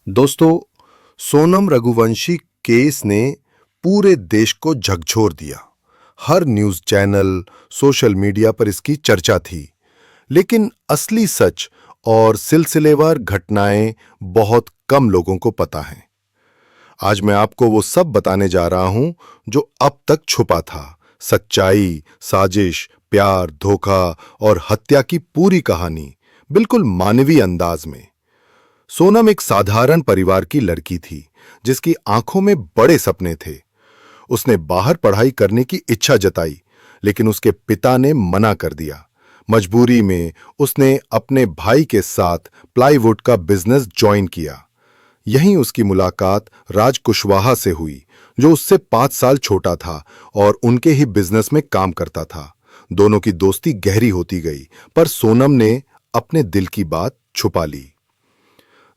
दोस्तों, सोनम रघुवंशी केस ने पूरे देश को झकझोर दिया। हर न्यूज़ चैनल, सोशल मीडिया पर इसकी चर्चा थी। लेकिन असली सच और सिलसिलेवार घटनाएं बहुत कम लोगों को पता हैं। आज मैं आपको वो सब बताने जा रहा हूं जो अब तक छुपा था। सच्चाई, साजिश, प्यार, धोखा और हत्या की पूरी कहानी, बिल्कुल मानवीय अंदाज में। सोनम एक साधारण परिवार की लड़की थी, जिसकी आंखों में बड़े सपने थे। उसने बाहर पढ़ाई करने की इच्छा जताई, लेकिन उसके पिता ने मना कर दिया। मजबूरी में उसने अपने भाई के साथ प्लाईवुड का बिजनेस ज्वाइन किया। यहीं उसकी मुलाकात राज कुशवाहा से हुई, जो उससे 5 साल छोटा था और उनके ही बिजनेस में काम करता था। दोनों की दोस्ती गहरी होती गई, पर सोनम ने अपने दिल की बात छुपा ली।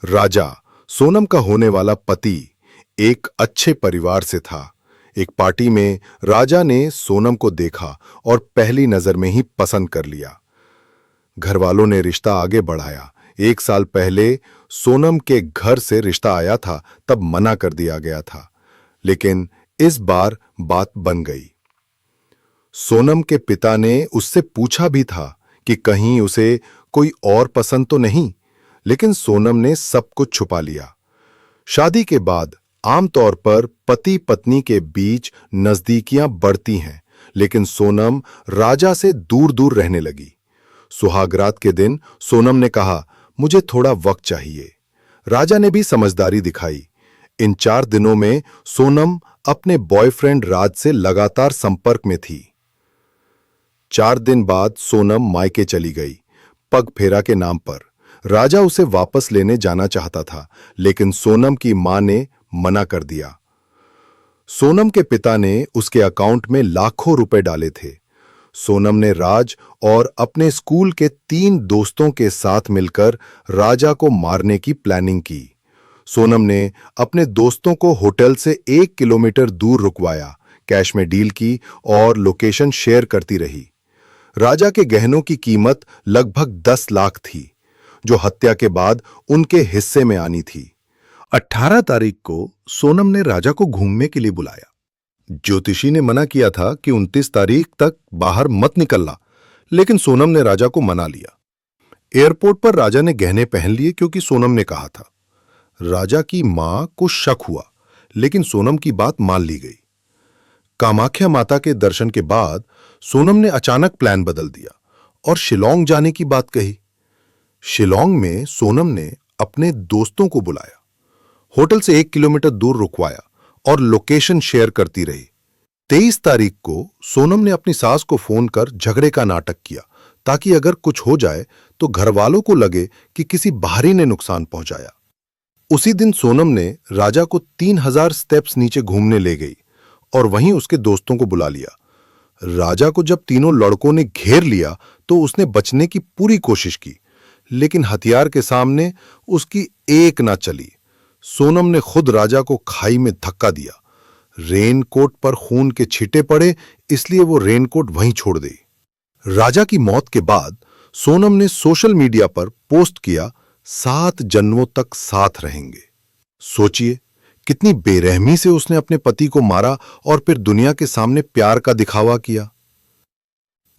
राजा, सोनम का होने वाला पति, एक अच्छे परिवार से था। एक पार्टी में राजा ने सोनम को देखा और पहली नजर में ही पसंद कर लिया। घर वालों ने रिश्ता आगे बढ़ाया। 1 साल पहले सोनम के घर से रिश्ता आया था, तब मना कर दिया गया था। लेकिन इस बार बात बन गई। सोनम के पिता ने उससे पूछा भी था कि कहीं उसे कोई और पसंद तो नहीं, लेकिन सोनम ने सब कुछ छुपा लिया। शादी के बाद आमतौर पर पति पत्नी के बीच नजदीकियां बढ़ती हैं, लेकिन सोनम राजा से दूर दूर रहने लगी। सुहागरात के दिन सोनम ने कहा, मुझे थोड़ा वक्त चाहिए। राजा ने भी समझदारी दिखाई। इन 4 दिनों में सोनम अपने बॉयफ्रेंड राज से लगातार संपर्क में थी। 4 दिन बाद सोनम मायके चली गई, पग फेरा के नाम पर। राजा उसे वापस लेने जाना चाहता था, लेकिन सोनम की मां ने मना कर दिया। सोनम के पिता ने उसके अकाउंट में लाखों रुपए डाले थे। सोनम ने राज और अपने स्कूल के 3 दोस्तों के साथ मिलकर राजा को मारने की प्लानिंग की। सोनम ने अपने दोस्तों को होटल से 1 किलोमीटर दूर रुकवाया, कैश में डील की और लोकेशन शेयर करती रही। राजा के गहनों की कीमत लगभग 10 लाख थी, जो हत्या के बाद उनके हिस्से में आनी थी। 18 तारीख को सोनम ने राजा को घूमने के लिए बुलाया। ज्योतिषी ने मना किया था कि 29 तारीख तक बाहर मत निकलना, लेकिन सोनम ने राजा को मना लिया। एयरपोर्ट पर राजा ने गहने पहन लिए क्योंकि सोनम ने कहा था। राजा की मां को शक हुआ, लेकिन सोनम की बात मान ली गई। कामाख्या माता के दर्शन के बाद सोनम ने अचानक प्लान बदल दिया और शिलोंग जाने की बात कही। शिलोंग में सोनम ने अपने दोस्तों को बुलाया, होटल से 1 किलोमीटर दूर रुकवाया और लोकेशन शेयर करती रही। 23 तारीख को सोनम ने अपनी सास को फोन कर झगड़े का नाटक किया, ताकि अगर कुछ हो जाए तो घर वालों को लगे कि किसी बाहरी ने नुकसान पहुंचाया। उसी दिन सोनम ने राजा को 3000 स्टेप्स नीचे घूमने ले गई और वहीं उसके दोस्तों को बुला लिया। राजा को जब तीनों लड़कों ने घेर लिया तो उसने बचने की पूरी कोशिश की, लेकिन हथियार के सामने उसकी एक ना चली। सोनम ने खुद राजा को खाई में धक्का दिया। रेनकोट पर खून के छींटे पड़े, इसलिए वो रेनकोट वहीं छोड़ दी। राजा की मौत के बाद सोनम ने सोशल मीडिया पर पोस्ट किया, 7 जन्मों तक साथ रहेंगे। सोचिए, कितनी बेरहमी से उसने अपने पति को मारा और फिर दुनिया के सामने प्यार का दिखावा किया।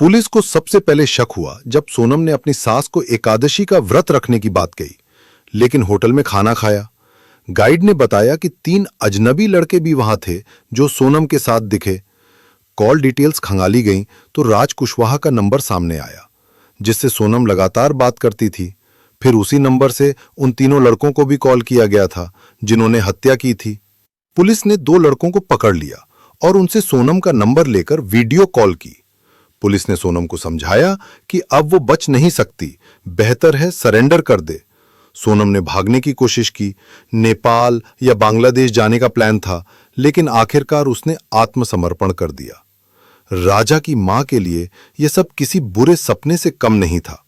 पुलिस को सबसे पहले शक हुआ जब सोनम ने अपनी सास को एकादशी का व्रत रखने की बात कही, लेकिन होटल में खाना खाया। गाइड ने बताया कि 3 अजनबी लड़के भी वहां थे जो सोनम के साथ दिखे। कॉल डिटेल्स खंगाली गईं तो राज कुशवाहा का नंबर सामने आया, जिससे सोनम लगातार बात करती थी। फिर उसी नंबर से उन तीनों लड़कों को भी कॉल किया गया था जिन्होंने हत्या की थी। पुलिस ने 2 लड़कों को पकड़ लिया और उनसे सोनम का नंबर लेकर वीडियो कॉल की। पुलिस ने सोनम को समझाया कि अब वो बच नहीं सकती, बेहतर है सरेंडर कर दे। सोनम ने भागने की कोशिश की। नेपाल या बांग्लादेश जाने का प्लान था, लेकिन आखिरकार उसने आत्मसमर्पण कर दिया। राजा की मां के लिए यह सब किसी बुरे सपने से कम नहीं था।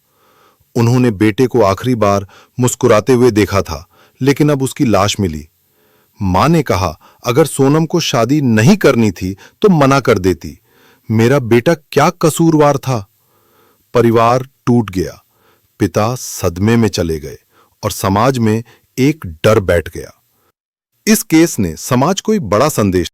उन्होंने बेटे को आखिरी बार मुस्कुराते हुए देखा था, लेकिन अब उसकी लाश मिली। मां ने कहा, अगर सोनम को शादी नहीं करनी थी तो मना कर देती। मेरा बेटा क्या कसूरवार था। परिवार टूट गया, पिता सदमे में चले गए और समाज में एक डर बैठ गया। इस केस ने समाज को एक बड़ा संदेश